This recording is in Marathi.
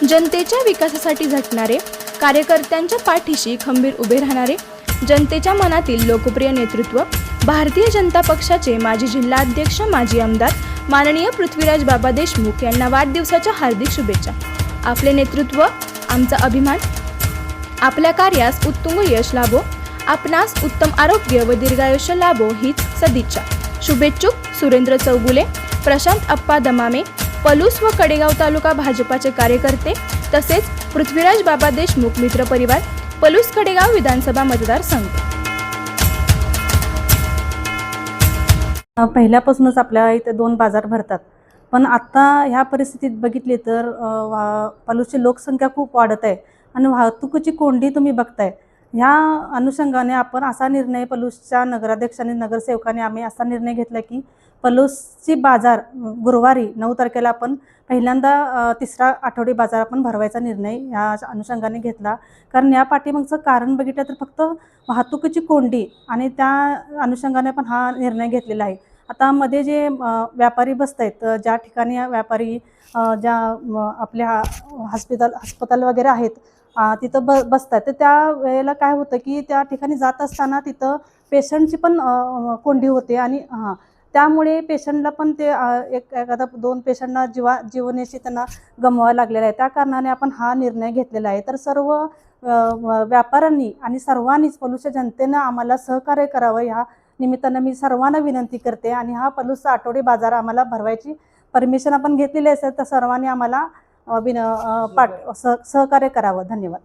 जनतेच्या विकासासाठी झटणारे, कार्यकर्त्यांच्या पाठीशी खंबीर उभे राहणारे, जनतेच्या मनातील लोकप्रिय नेतृत्व, भारतीय जनता पक्षाचे माजी जिल्हाध्यक्ष, माजी आमदार माननीय पृथ्वीराज बाबा देशमुख यांना वाढदिवसाच्या हार्दिक शुभेच्छा। आपले नेतृत्व आमचा अभिमान, आपल्या कार्यास उत्तुंग यश लाभो, आपणास उत्तम आरोग्य व दीर्घायुष्य लाभो हीच सदिच्छा। शुभेच्छुक सुरेंद्र चौगुले, प्रशांत अप्पा दमामे, पलूस व कडेगाव तालुका भाजपाचे कार्यकर्ते तसेच पृथ्वीराज बाबा देशमुख मित्र परिवार, पलूस कडेगाव विधानसभा मतदारसंघ। पहिल्यापासूनच आपल्या इथे 2 बाजार भरतात, पण आता ह्या परिस्थितीत बघितली तर पलूसची लोकसंख्या खूप वाढत आहे आणि वाहतुकीची कोंडी तुम्ही बघताय। ह्या अनुषंगाने आपण असा निर्णय पलूसच्या नगराध्यक्षांनी नगरसेवकांनी आम्ही असा निर्णय घेतला की पलूसची बाजार गुरुवारी 9 तारखेला आपण पहिल्यांदा तिसरा आठवडी बाजार आपण भरवायचा निर्णय ह्या अनुषंगाने घेतला। कारण या पाठीमागचं कारण बघितलं तर फक्त वाहतुकीची कोंडी आणि त्या अनुषंगाने पण हा निर्णय घेतलेला आहे। आता मध्ये जे व्यापारी बसत आहेत, ज्या ठिकाणी व्यापारी ज्या आपल्या हस्पताल वगैरे आहेत तिथं बसतात, तर त्या वेळेला काय होतं की त्या ठिकाणी जात असताना तिथं पेशंटची पण कोंडी होते आणि त्यामुळे पेशंटला पण ते एखादा 2 पेशंटना जीवनाशी त्यांना गमवावं लागलेलं आहे। त्या कारणाने आपण हा निर्णय घेतलेला आहे। तर सर्व व्यापाऱ्यांनी आणि सर्वांनीच पलूसच्या जनतेनं आम्हाला सहकार्य करावं ह्या निमित्तानं मी सर्वांना विनंती करते आणि हा पलूसचा आठवडी बाजार आम्हाला भरवायची परमिशन आपण घेतलेली असेल तर सर्वांनी आम्हाला सहकार्य करावं। धन्यवाद।